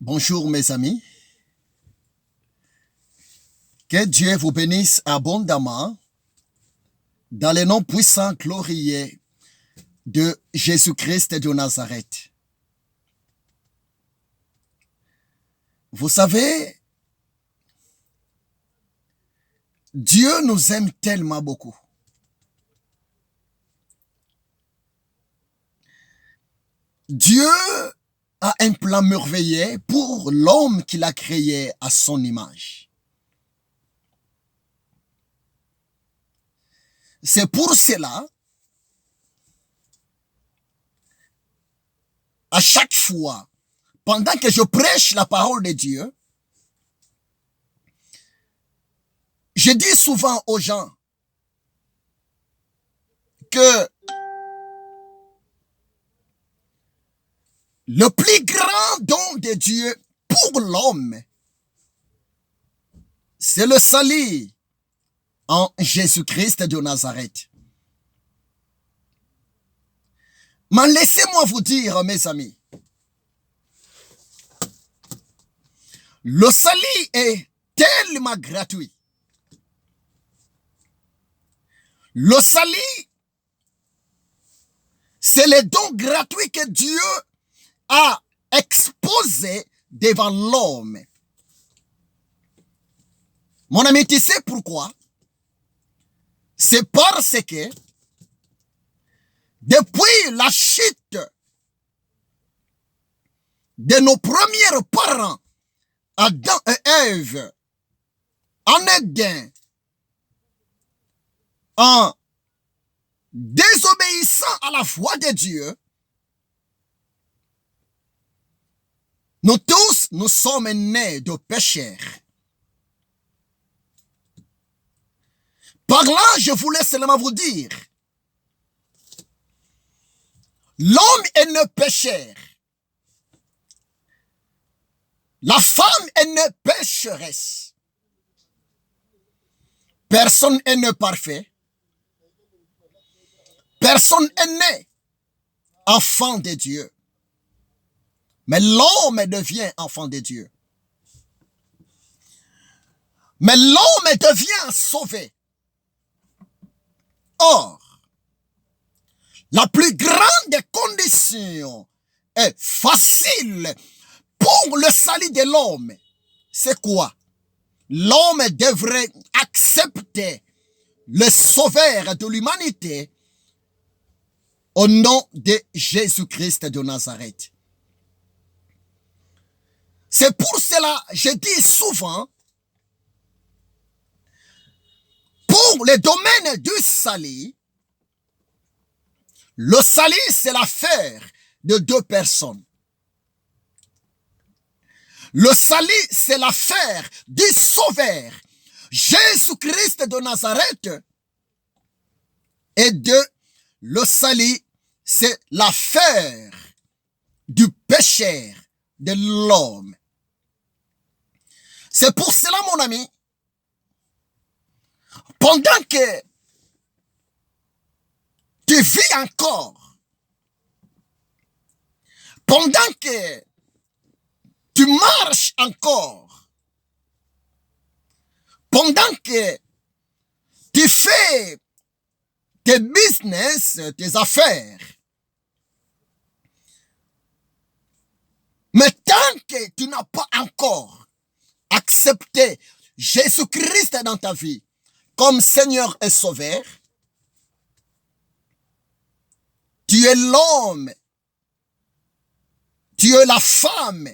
Bonjour mes amis, que Dieu vous bénisse abondamment dans le nom puissant glorieux de Jésus-Christ de Nazareth. Vous savez, Dieu nous aime tellement beaucoup. Dieu a un plan merveilleux pour l'homme qu'il a créé à son image. C'est pour cela, à chaque fois, pendant que je prêche la parole de Dieu, je dis souvent aux gens que le plus grand don de Dieu pour l'homme, c'est le salut en Jésus-Christ de Nazareth. Mais laissez-moi vous dire, mes amis, le salut est tellement gratuit. Le salut, c'est le don gratuit que Dieu a exposé devant l'homme. Mon ami, tu sais pourquoi? C'est parce que depuis la chute de nos premiers parents, Adam et Ève, en Éden, en désobéissant à la voix de Dieu, nous tous, nous sommes nés de pécheurs. Par là, je voulais seulement vous dire, l'homme est né pécheur. La femme est née pécheresse. Personne n'est né parfait. Personne n'est né enfant de Dieu. Mais l'homme devient enfant de Dieu. Mais l'homme devient sauvé. Or, la plus grande condition est facile pour le salut de l'homme. C'est quoi? L'homme devrait accepter le sauveur de l'humanité au nom de Jésus-Christ de Nazareth. C'est pour cela que je dis souvent, pour le domaine du salut, le salut c'est l'affaire de deux personnes. Le salut c'est l'affaire du sauveur, Jésus-Christ de Nazareth, et le salut c'est l'affaire du pécheur, de l'homme. C'est pour cela, mon ami, pendant que tu vis encore, pendant que tu marches encore, pendant que tu fais tes business, tes affaires, mais tant que tu n'as pas encore accepté Jésus-Christ dans ta vie comme Seigneur et Sauveur, tu es l'homme, tu es la femme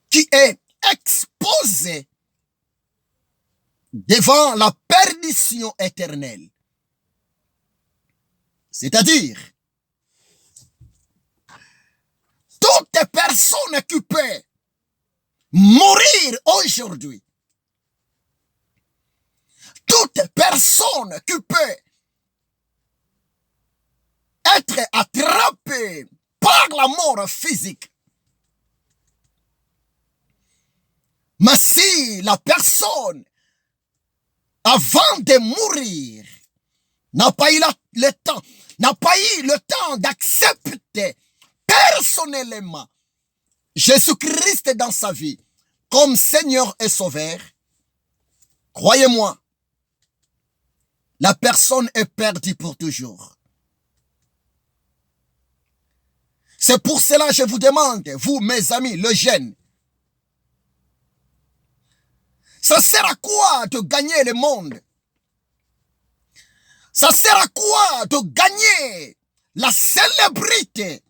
qui est exposé devant la perdition éternelle. C'est-à-dire, toute personne qui peut mourir aujourd'hui, toute personne qui peut être attrapée par la mort physique, mais si la personne, avant de mourir, n'a pas eu le temps d'accepter personnellement Jésus-Christ dans sa vie comme Seigneur et Sauveur, croyez-moi, la personne est perdue pour toujours. C'est pour cela que je vous demande, vous mes amis, le jeune, ça sert à quoi de gagner le monde? Ça sert à quoi de gagner la célébrité?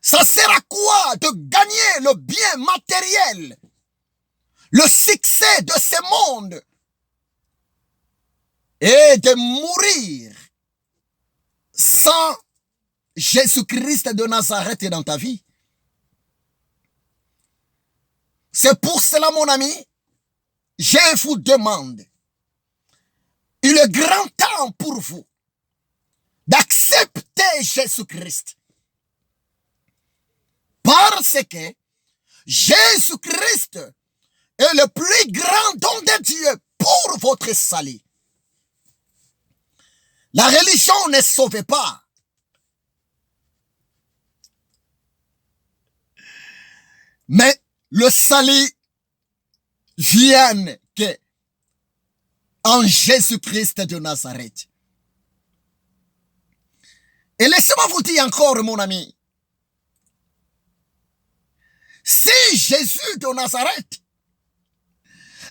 Ça sert à quoi de gagner le bien matériel, le succès de ce monde et de mourir sans Jésus-Christ de Nazareth dans ta vie? C'est pour cela, mon ami, je vous demande, il est grand temps pour vous d'accepter Jésus-Christ. Parce que Jésus-Christ est le plus grand don de Dieu pour votre salut. La religion ne sauve pas. Mais le salut vient que en Jésus-Christ de Nazareth. Et laissez-moi vous dire encore, mon ami, si Jésus de Nazareth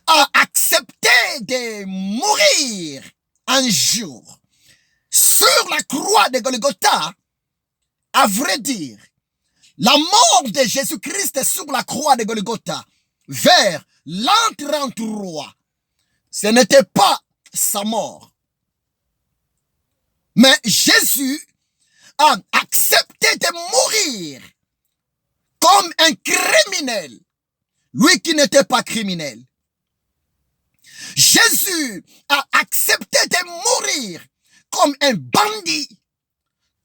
a accepté de mourir un jour sur la croix de Golgotha, à vrai dire, la mort de Jésus-Christ sur la croix de Golgotha vers l'an 33, ce n'était pas sa mort. Mais Jésus a accepté de mourir comme un criminel, lui qui n'était pas criminel. Jésus a accepté de mourir comme un bandit,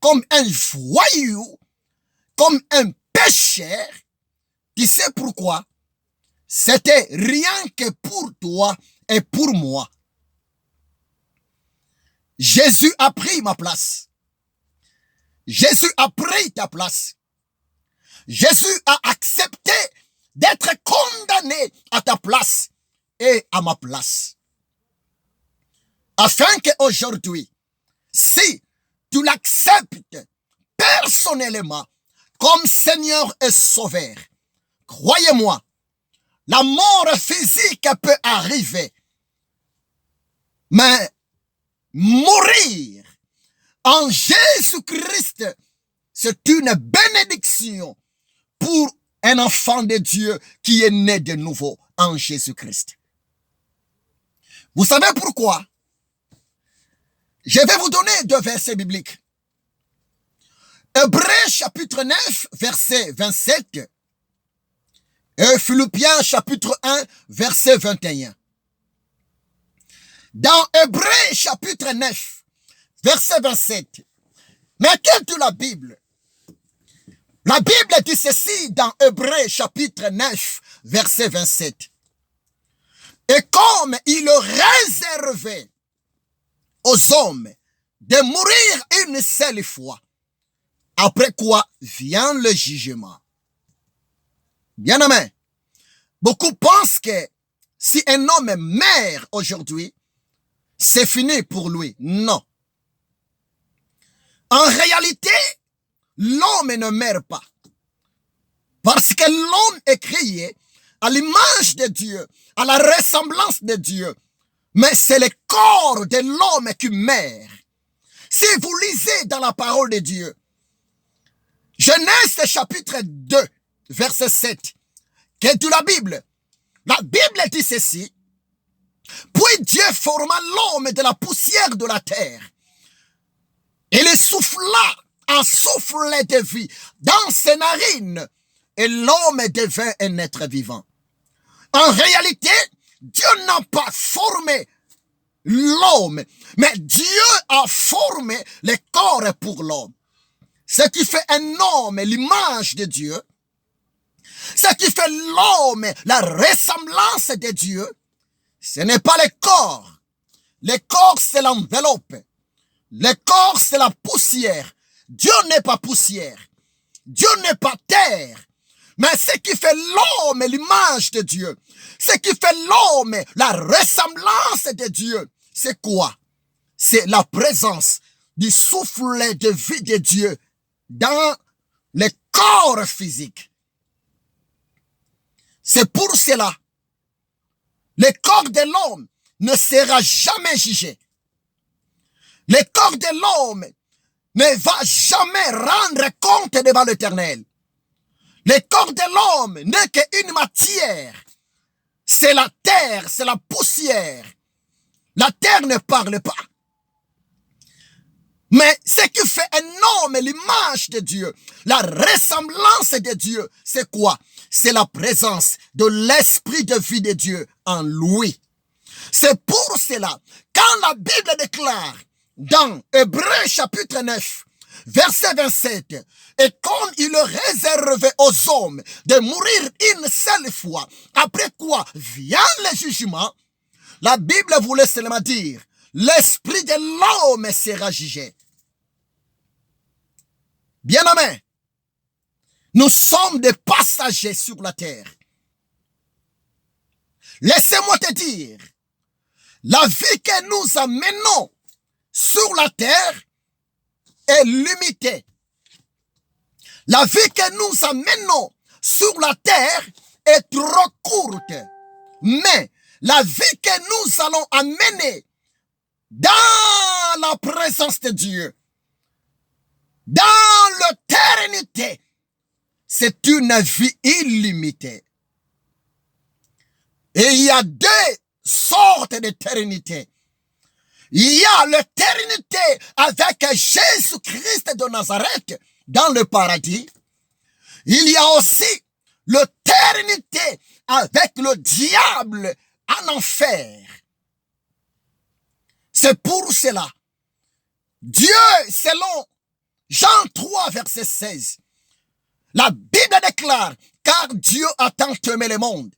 comme un voyou, comme un pécheur. Tu sais pourquoi? C'était rien que pour toi et pour moi. Jésus a pris ma place. Jésus a pris ta place. Jésus a accepté d'être condamné à ta place et à ma place. Afin qu'aujourd'hui, si tu l'acceptes personnellement comme Seigneur et Sauveur, croyez-moi, la mort physique peut arriver, mais mourir en Jésus-Christ, c'est une bénédiction pour un enfant de Dieu qui est né de nouveau en Jésus-Christ. Vous savez pourquoi? Je vais vous donner deux versets bibliques. Hébreux chapitre 9, verset 27 et Philippiens chapitre 1, verset 21. Dans Hébreux chapitre 9, verset 27, mettez-tu la Bible. La Bible dit ceci dans Hébreux chapitre 9, verset 27. Et comme il réservait aux hommes de mourir une seule fois, après quoi vient le jugement. Bien-aimé, beaucoup pensent que si un homme meurt aujourd'hui, c'est fini pour lui. Non. En réalité, l'homme ne meurt pas. Parce que l'homme est créé à l'image de Dieu, à la ressemblance de Dieu. Mais c'est le corps de l'homme qui meurt. Si vous lisez dans la parole de Dieu, Genèse chapitre 2, verset 7, qui est de la Bible dit ceci. Puis Dieu forma l'homme de la poussière de la terre. Et le souffla un souffle de vie dans ses narines. Et l'homme devint un être vivant. En réalité, Dieu n'a pas formé l'homme, mais Dieu a formé le corps pour l'homme. Ce qui fait un homme, l'image de Dieu, ce qui fait l'homme, la ressemblance de Dieu, ce n'est pas le corps. Le corps, c'est l'enveloppe. Le corps, c'est la poussière. Dieu n'est pas poussière. Dieu n'est pas terre. Mais ce qui fait l'homme l'image de Dieu, ce qui fait l'homme la ressemblance de Dieu, c'est quoi? C'est la présence du souffle de vie de Dieu dans le corps physique. C'est pour cela, le corps de l'homme ne sera jamais jugé. Le corps de l'homme ne va jamais rendre compte devant l'Éternel. Le corps de l'homme n'est qu'une matière. C'est la terre, c'est la poussière. La terre ne parle pas. Mais ce qui fait un homme, l'image de Dieu, la ressemblance de Dieu, c'est quoi? C'est la présence de l'esprit de vie de Dieu en lui. C'est pour cela, quand la Bible déclare dans Hébreux chapitre 9, verset 27, et quand il est réservé aux hommes de mourir une seule fois, après quoi vient le jugement, la Bible voulait seulement dire, l'esprit de l'homme sera jugé. Bien-aimés, nous sommes des passagers sur la terre. Laissez-moi te dire, la vie que nous amenons sur la terre est limitée. La vie que nous amenons sur la terre est trop courte. Mais la vie que nous allons amener dans la présence de Dieu, dans l'éternité, c'est une vie illimitée. Et il y a deux sortes d'éternité. Il y a l'éternité avec Jésus-Christ de Nazareth dans le paradis. Il y a aussi l'éternité avec le diable en enfer. C'est pour cela, Dieu, selon Jean 3, verset 16, la Bible déclare, car Dieu a tant aimé le monde,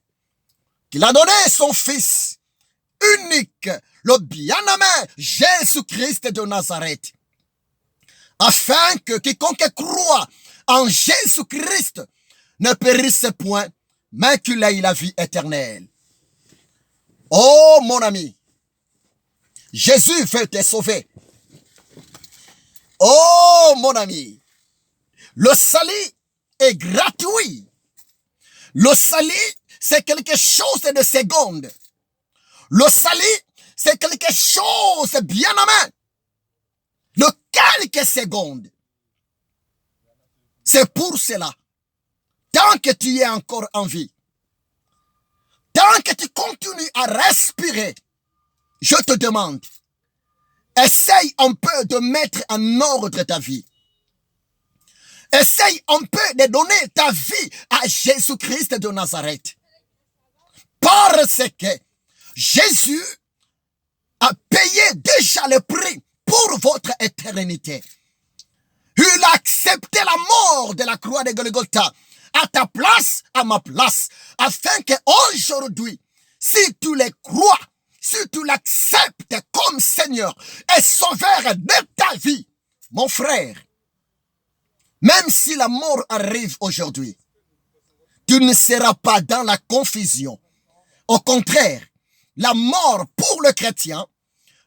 qu'il a donné son Fils unique, le bien-aimé Jésus-Christ de Nazareth, afin que quiconque croit en Jésus-Christ ne périsse point, mais qu'il ait la vie éternelle. Oh mon ami, Jésus veut te sauver. Oh mon ami, le salut est gratuit. Le salut, c'est quelque chose de seconde. Le salut, c'est quelque chose bien-aimé de quelques secondes. C'est pour cela, tant que tu es encore en vie, tant que tu continues à respirer, je te demande, essaye un peu de mettre en ordre ta vie. Essaye un peu de donner ta vie à Jésus-Christ de Nazareth. Parce que Jésus a payé déjà le prix pour votre éternité. Il a accepté la mort de la croix de Golgotha à ta place, à ma place, afin que aujourd'hui, si tu le crois, si tu l'acceptes comme Seigneur et Sauveur de ta vie, mon frère, même si la mort arrive aujourd'hui, tu ne seras pas dans la confusion. Au contraire, la mort pour le chrétien,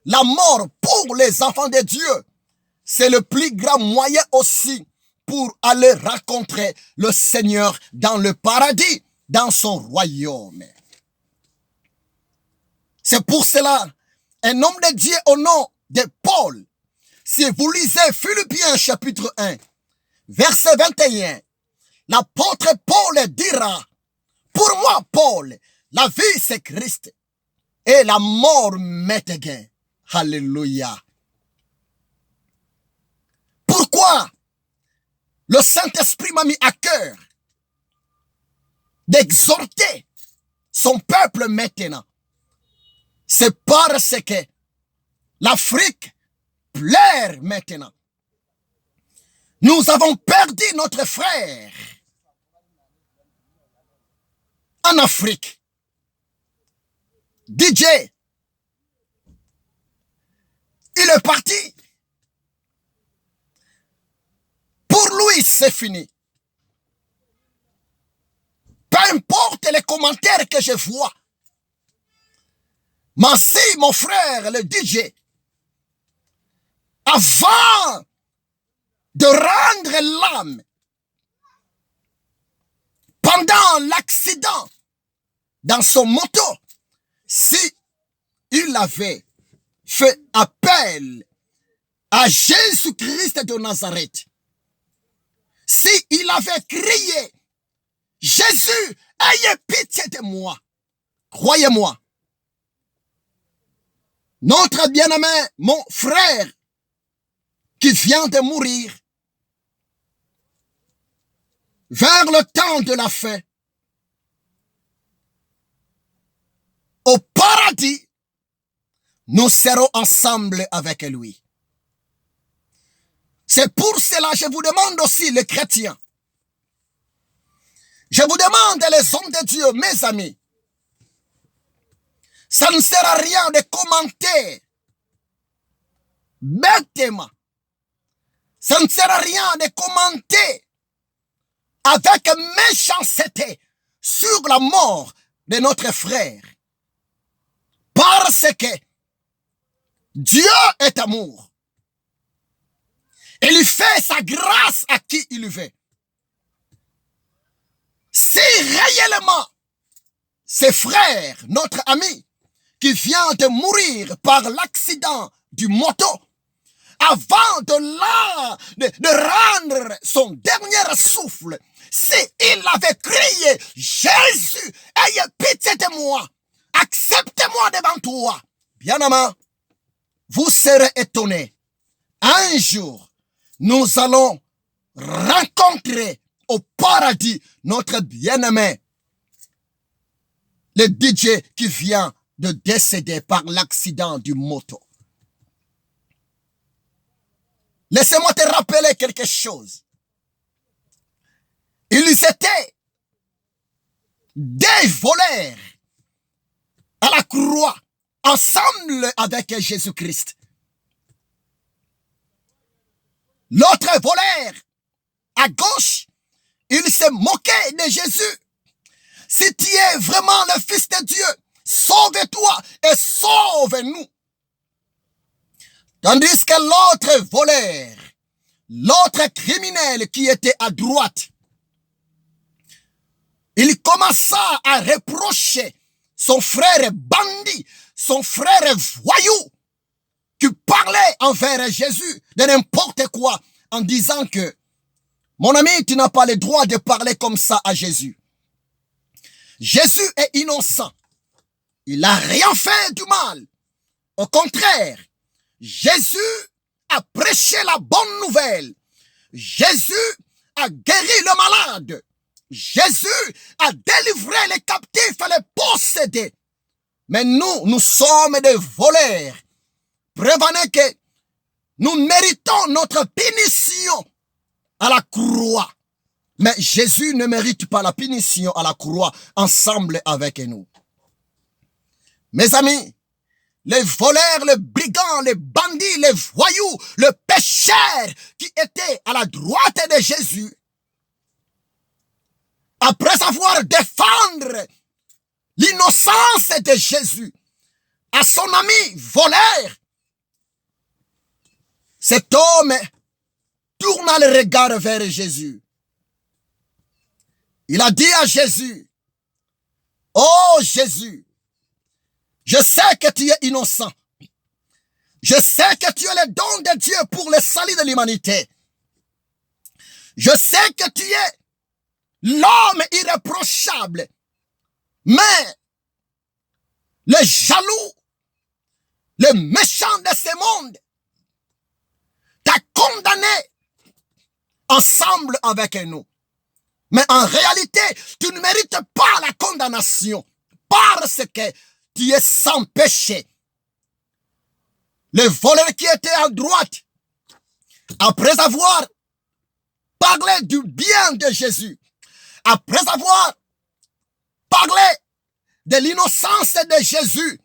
la mort pour les enfants de Dieu, c'est le plus grand moyen aussi pour aller rencontrer le Seigneur dans le paradis, dans son royaume. C'est pour cela, un homme de Dieu au nom de Paul, si vous lisez Philippiens chapitre 1, verset 21, l'apôtre Paul dira, pour moi Paul, la vie c'est Christ et la mort m'est gain. Alléluia. Pourquoi le Saint-Esprit m'a mis à cœur d'exhorter son peuple maintenant? C'est parce que l'Afrique pleure maintenant. Nous avons perdu notre frère en Afrique. DJ, il est parti. Pour lui, c'est fini. importe les commentaires que je vois. Mais si mon frère, le DJ, avant de rendre l'âme, pendant l'accident, dans son moto, si il avait fait appel à Jésus-Christ de Nazareth, si il avait crié, Jésus, ayez pitié de moi, croyez-moi, notre bien-aimé, mon frère, qui vient de mourir, vers le temps de la fin, au paradis, nous serons ensemble avec lui. C'est pour cela que je vous demande aussi, les chrétiens, je vous demande, les hommes de Dieu, mes amis, ça ne sert à rien de commenter bêtement. Ça ne sert à rien de commenter avec méchanceté sur la mort de notre frère. Parce que Dieu est amour. Il fait sa grâce à qui il veut. Si réellement ce frère, notre ami, qui vient de mourir par l'accident du moto, avant de rendre son dernier souffle, s'il avait crié, Jésus, ayez pitié de moi, acceptez-moi devant toi, bien-aimé, vous serez étonnés. Un jour, nous allons rencontrer au paradis notre bien-aimé, le DJ qui vient de décéder par l'accident du moto. Laissez-moi te rappeler quelque chose. Ils étaient des voleurs à la croix, ensemble avec Jésus-Christ. L'autre voleur, à gauche, il se moquait de Jésus. Si tu es vraiment le Fils de Dieu, sauve-toi et sauve-nous. Tandis que l'autre voleur, l'autre criminel qui était à droite, il commença à reprocher son frère bandit, son frère voyou, qui parlait envers Jésus de n'importe quoi, en disant que, mon ami, tu n'as pas le droit de parler comme ça à Jésus. Jésus est innocent. Il n'a rien fait du mal. Au contraire, Jésus a prêché la bonne nouvelle. Jésus a guéri le malade. Jésus a délivré les captifs et les possédés. Mais nous sommes des voleurs. Prévenez que nous méritons notre punition à la croix. Mais Jésus ne mérite pas la punition à la croix ensemble avec nous. Mes amis, les voleurs, les brigands, les bandits, les voyous, les pécheurs qui étaient à la droite de Jésus, après avoir défendu l'innocence de Jésus à son ami voleur, cet homme tourna le regard vers Jésus. Il a dit à Jésus, « Oh Jésus, je sais que tu es innocent. Je sais que tu es le don de Dieu pour le salut de l'humanité. Je sais que tu es l'homme irréprochable. Mais les jaloux, les méchants de ce monde, t'as condamné ensemble avec nous. Mais en réalité, tu ne mérites pas la condamnation parce que tu es sans péché. » Le voleur qui était à droite, après avoir parlé du bien de Jésus, après avoir parlé de l'innocence de Jésus,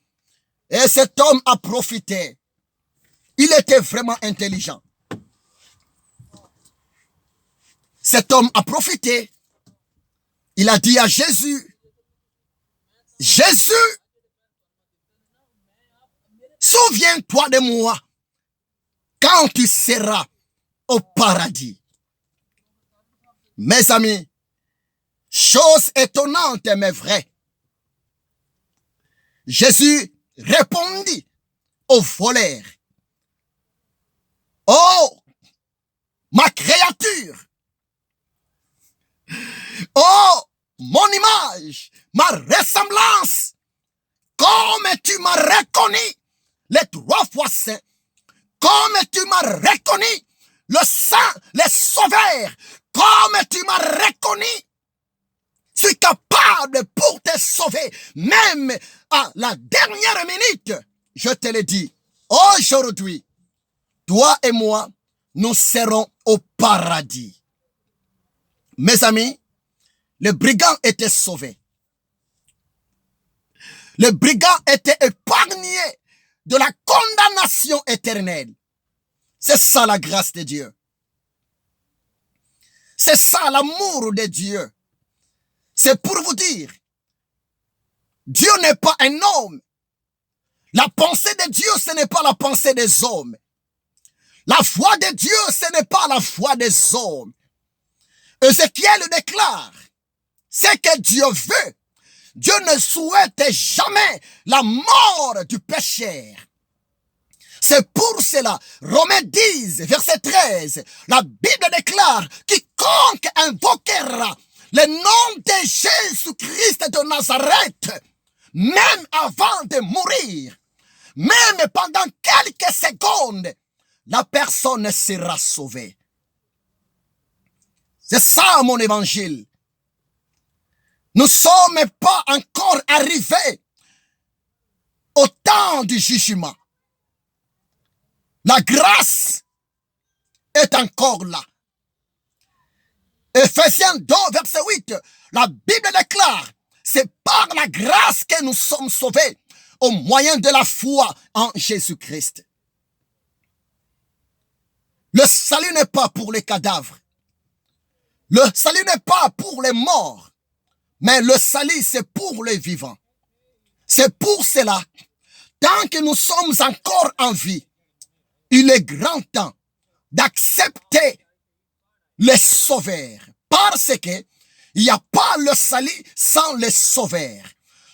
et cet homme a profité. Il était vraiment intelligent. Cet homme a profité. Il a dit à Jésus, Jésus, souviens-toi de moi quand tu seras au paradis. Mes amis, chose étonnante mais vraie. Jésus répondit au voleur, oh, ma créature, oh, mon image, ma ressemblance, comme tu m'as reconnu les 3 fois saint, comme tu m'as reconnu le saint, le sauveur, comme tu m'as reconnu, je suis capable pour te sauver, même à la dernière minute. Je te le dis, aujourd'hui, toi et moi, nous serons au paradis. Mes amis, le brigand était sauvé. Le brigand était épargné de la condamnation éternelle. C'est ça la grâce de Dieu. C'est ça l'amour de Dieu. C'est pour vous dire, Dieu n'est pas un homme. La pensée de Dieu, ce n'est pas la pensée des hommes. La foi de Dieu, ce n'est pas la foi des hommes. Ézéchiel déclare, ce que Dieu veut, Dieu ne souhaite jamais la mort du pécheur. C'est pour cela, Romains 10, verset 13, la Bible déclare, quiconque invoquera le nom de Jésus-Christ de Nazareth, même avant de mourir, même pendant quelques secondes, la personne sera sauvée. C'est ça mon évangile. Nous ne sommes pas encore arrivés au temps du jugement. La grâce est encore là. Ephésiens 2, verset 8, la Bible déclare, c'est par la grâce que nous sommes sauvés au moyen de la foi en Jésus-Christ. Le salut n'est pas pour les cadavres. Le salut n'est pas pour les morts. Mais le salut, c'est pour les vivants. C'est pour cela, tant que nous sommes encore en vie, il est grand temps d'accepter les sauveurs. Parce que il n'y a pas le salut sans les sauveurs.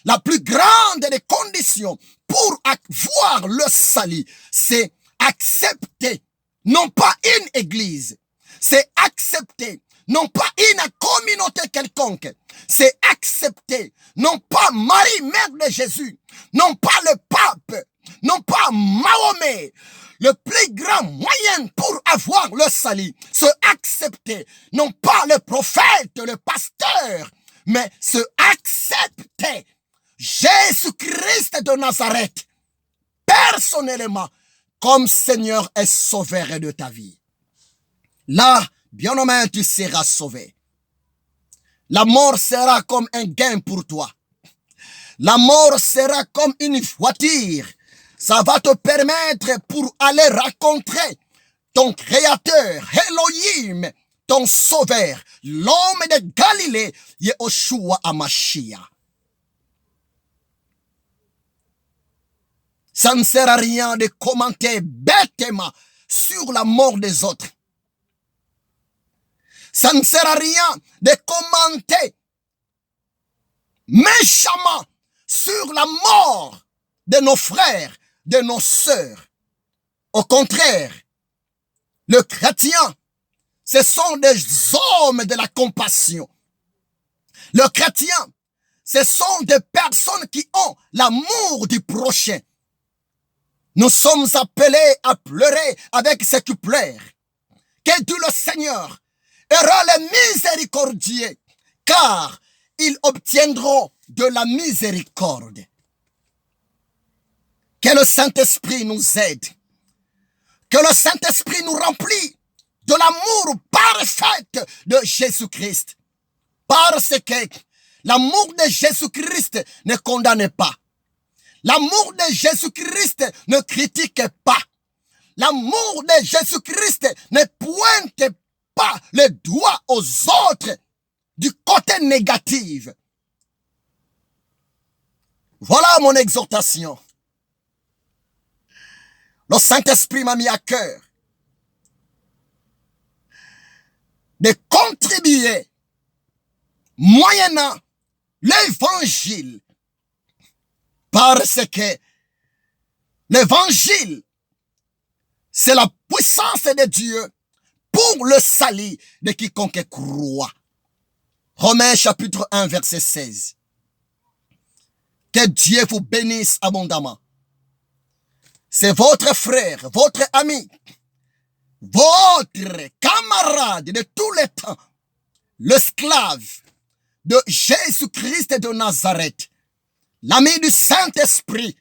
La plus grande des conditions pour avoir le salut, c'est accepter, non pas une église, c'est accepter, non pas une communauté quelconque, c'est accepter, non pas Marie, mère de Jésus, non pas le pape, non pas Mahomet. Le plus grand moyen pour avoir le salut, c'est accepter, non pas le prophète, le pasteur, mais c'est accepter Jésus-Christ de Nazareth, personnellement, comme Seigneur et Sauveur de ta vie. Là, bien-aimé, tu seras sauvé. La mort sera comme un gain pour toi. La mort sera comme une voiture. Ça va te permettre pour aller rencontrer ton Créateur, Elohim, ton Sauveur, l'homme de Galilée, Yeshua HaMashiach. Ça ne sert à rien de commenter bêtement sur la mort des autres. Ça ne sert à rien de commenter méchamment sur la mort de nos frères, de nos sœurs. Au contraire, les chrétiens, ce sont des hommes de la compassion. Les chrétiens, ce sont des personnes qui ont l'amour du prochain. Nous sommes appelés à pleurer avec ceux qui pleurent. Que Dieu le Seigneur aura les miséricordieux, car ils obtiendront de la miséricorde. Que le Saint-Esprit nous aide. Que le Saint-Esprit nous remplit de l'amour parfait de Jésus-Christ. Parce que l'amour de Jésus-Christ ne condamne pas. L'amour de Jésus-Christ ne critique pas. L'amour de Jésus-Christ ne pointe pas le doigt aux autres du côté négatif. Voilà mon exhortation. Le Saint-Esprit m'a mis à cœur de contribuer moyennant l'évangile, parce que l'évangile, c'est la puissance de Dieu pour le salut de quiconque croit. Romains chapitre 1 verset 16. Que Dieu vous bénisse abondamment. C'est votre frère, votre ami, votre camarade de tous les temps, l'esclave de Jésus-Christ de Nazareth, l'ami du Saint-Esprit,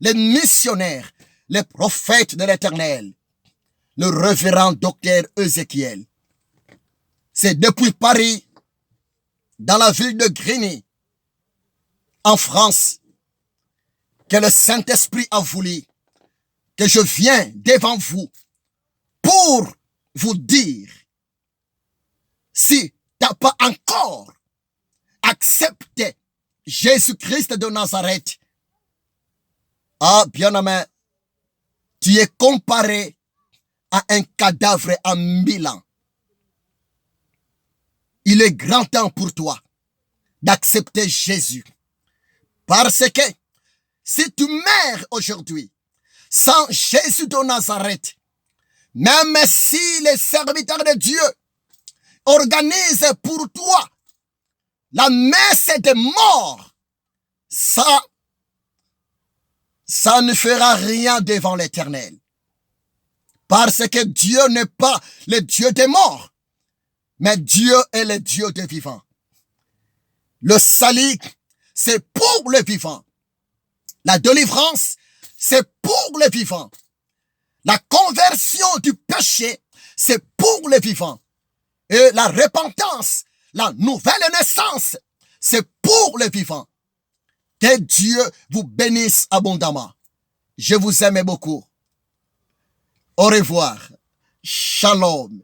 le missionnaire, le prophète de l'Éternel, le révérend docteur Ézéchiel. C'est depuis Paris, dans la ville de Grigny, en France, que le Saint-Esprit a voulu que je viens devant vous pour vous dire, si tu n'as pas encore accepté Jésus-Christ de Nazareth, ah bien-aimé, tu es comparé à un cadavre à 1000 ans. Il est grand temps pour toi d'accepter Jésus. Parce que si tu meurs aujourd'hui sans Jésus de Nazareth, même si les serviteurs de Dieu organisent pour toi la messe des morts, ça ne fera rien devant l'Éternel. Parce que Dieu n'est pas le Dieu des morts, mais Dieu est le Dieu des vivants. Le salut, c'est pour les vivants. La délivrance, c'est pour les vivants. La conversion du péché, c'est pour les vivants. Et la repentance, la nouvelle naissance, c'est pour les vivants. Que Dieu vous bénisse abondamment. Je vous aime beaucoup. Au revoir. Shalom.